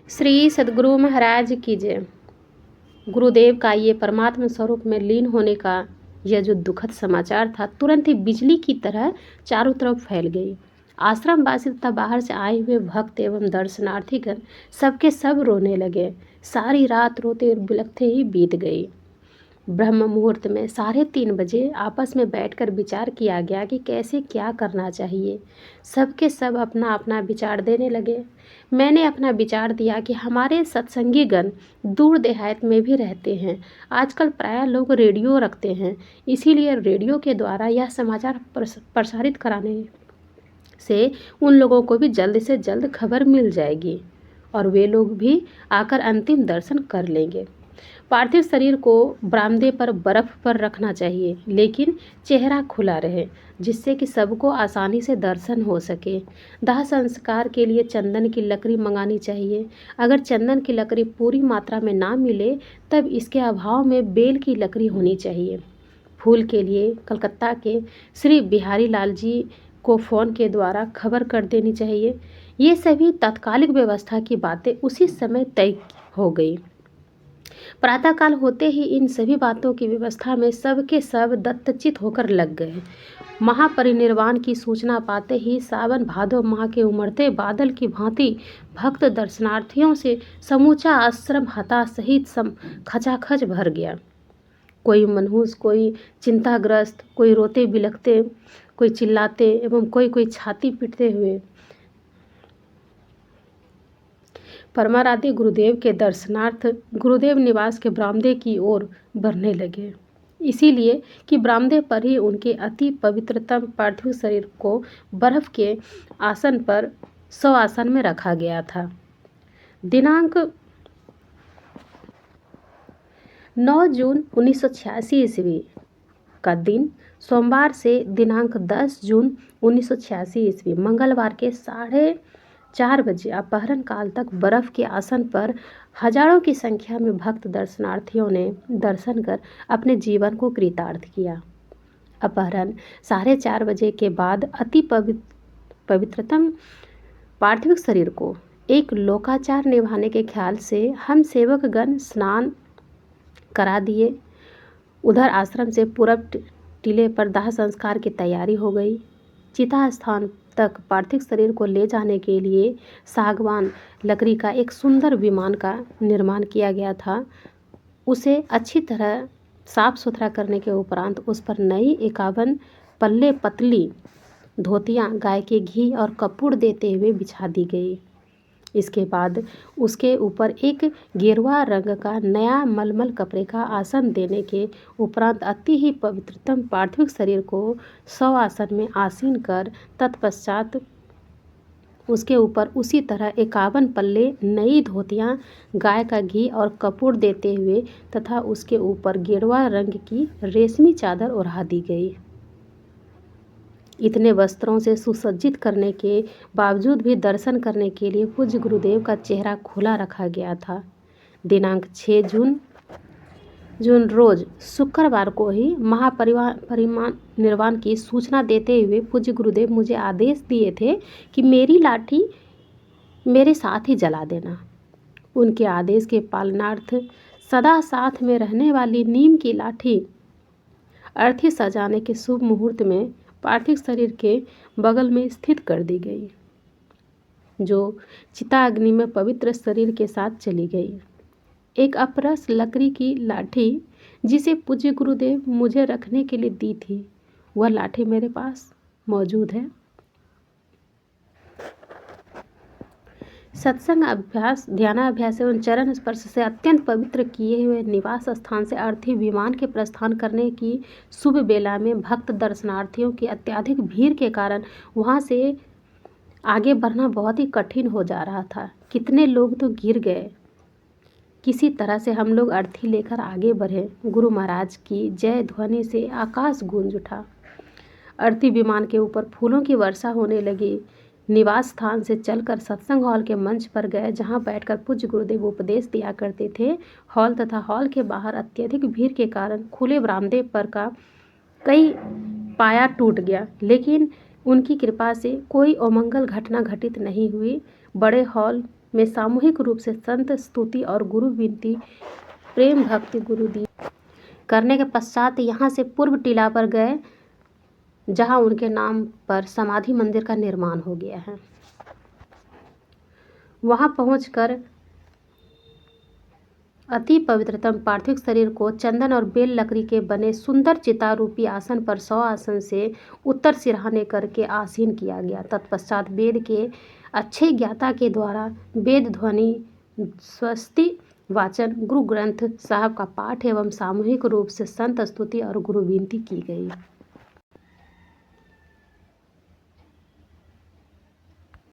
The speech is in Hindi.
श्री सद्गुरु महाराज की जय। गुरुदेव का ये परमात्मा स्वरूप में लीन होने का यह जो दुखद समाचार था, तुरंत ही बिजली की तरह चारों तरफ फैल गई। आश्रम वासी तथा बाहर से आए हुए भक्त एवं दर्शनार्थीगण सबके सब रोने लगे। सारी रात रोते और बिलखते ही बीत गई। ब्रह्म मुहूर्त में 3:30 बजे आपस में बैठकर विचार किया गया कि कैसे क्या करना चाहिए। सबके सब अपना अपना विचार देने लगे। मैंने अपना विचार दिया कि हमारे सत्संगीगण दूर देहात में भी रहते हैं। आजकल प्रायः लोग रेडियो रखते हैं, इसीलिए रेडियो के द्वारा यह समाचार प्रसारित कराने से उन लोगों को भी जल्द से जल्द खबर मिल जाएगी और वे लोग भी आकर अंतिम दर्शन कर लेंगे। पार्थिव शरीर को बरामदे पर बर्फ पर रखना चाहिए, लेकिन चेहरा खुला रहे, जिससे कि सबको आसानी से दर्शन हो सके। दाह संस्कार के लिए चंदन की लकड़ी मंगानी चाहिए। अगर चंदन की लकड़ी पूरी मात्रा में ना मिले तब इसके अभाव में बेल की लकड़ी होनी चाहिए। फूल के लिए कलकत्ता के श्री बिहारी लाल जी को फ़ोन के द्वारा खबर कर देनी चाहिए। ये सभी तात्कालिक व्यवस्था की बातें उसी समय तय हो गई। प्रातःकाल होते ही इन सभी बातों की व्यवस्था में सबके सब दत्तचित होकर लग गए। महापरिनिर्वाण की सूचना पाते ही सावन भादो माह के उमड़ते बादल की भांति भक्त दर्शनार्थियों से समूचा आश्रम हताश सहित खचाखच भर गया। कोई मनहूस, कोई चिंताग्रस्त, कोई रोते बिलखते, कोई चिल्लाते एवं कोई छाती पीटते हुए परमाराध्य गुरुदेव के दर्शनार्थ गुरुदेव निवास के बरामदे की ओर बढ़ने लगे। इसीलिए कि बरामदे पर ही उनके अति पवित्रतम पार्थिव शरीर को बर्फ के आसन पर शवासन में रखा गया था। दिनांक 9 जून 1986 ईस्वी का दिन सोमवार से दिनांक 10 जून 1986 ईस्वी मंगलवार के 4:30 बजे अपहरण काल तक बर्फ के आसन पर हजारों की संख्या में भक्त दर्शनार्थियों ने दर्शन कर अपने जीवन को कृतार्थ किया। अपहरण 4:30 बजे के बाद अति पवित्रतम पार्थिव शरीर को एक लोकाचार निभाने के ख्याल से हम सेवकगण स्नान करा दिए। उधर आश्रम से पूरब टीले पर दाह संस्कार की तैयारी हो गई। चिता स्थान तक पार्थिव शरीर को ले जाने के लिए सागवान लकड़ी का एक सुंदर विमान का निर्माण किया गया था। उसे अच्छी तरह साफ सुथरा करने के उपरांत उस पर नई 51 पल्ले पतली धोतियाँ गाय के घी और कपूर देते हुए बिछा दी गई। इसके बाद उसके ऊपर एक गेरुआ रंग का नया मलमल कपड़े का आसन देने के उपरांत अति ही पवित्रतम पार्थिव शरीर को शवासन में आसीन कर तत्पश्चात उसके ऊपर उसी तरह 51 पल्ले नई धोतियाँ गाय का घी और कपूर देते हुए तथा उसके ऊपर गेरुआ रंग की रेशमी चादर ओढ़ा दी गई। इतने वस्त्रों से सुसज्जित करने के बावजूद भी दर्शन करने के लिए पूज्य गुरुदेव का चेहरा खुला रखा गया था। दिनांक 6 जून रोज शुक्रवार को ही महापरिनिर्वाण की सूचना देते हुए पूज्य गुरुदेव मुझे आदेश दिए थे कि मेरी लाठी मेरे साथ ही जला देना। उनके आदेश के पालनार्थ सदा साथ में रहने वाली नीम की लाठी अर्थी सजाने के शुभ मुहूर्त में पार्थिव शरीर के बगल में स्थित कर दी गई, जो चिता अग्नि में पवित्र शरीर के साथ चली गई। एक अपरस लकड़ी की लाठी जिसे पूज्य गुरुदेव मुझे रखने के लिए दी थी, वह लाठी मेरे पास मौजूद है। सत्संग अभ्यास, ध्यानाभ्यास एवं चरण स्पर्श से अत्यंत पवित्र किए हुए निवास स्थान से अर्थी विमान के प्रस्थान करने की शुभ बेला में भक्त दर्शनार्थियों की अत्यधिक भीड़ के कारण वहां से आगे बढ़ना बहुत ही कठिन हो जा रहा था। कितने लोग तो गिर गए। किसी तरह से हम लोग अर्थी लेकर आगे बढ़े। गुरु महाराज की जय ध्वनि से आकाश गूंज उठा। अर्थी विमान के ऊपर फूलों की वर्षा होने लगी। निवास स्थान से चलकर सत्संग हॉल के मंच पर गए, जहां बैठकर पूज्य गुरुदेव उपदेश दिया करते थे। हॉल तथा हॉल के बाहर अत्यधिक भीड़ के कारण खुले बरामदे पर का कई पाया टूट गया, लेकिन उनकी कृपा से कोई अमंगल घटना घटित नहीं हुई। बड़े हॉल में सामूहिक रूप से संत स्तुति और गुरु विनती प्रेम भक्ति गुरु दी करने के पश्चात यहाँ से पूर्व टीला पर गए, जहाँ उनके नाम पर समाधि मंदिर का निर्माण हो गया है। वहाँ पहुंचकर अति पवित्रतम पार्थिव शरीर को चंदन और बेल लकड़ी के बने सुंदर चिता रूपी आसन पर 100 आसन से उत्तर सिरहाने करके आसीन किया गया। तत्पश्चात वेद के अच्छे ज्ञाता के द्वारा वेद ध्वनि, स्वस्ति वाचन, गुरु ग्रंथ साहब का पाठ एवं सामूहिक रूप से संत स्तुति और गुरु विनती की गई।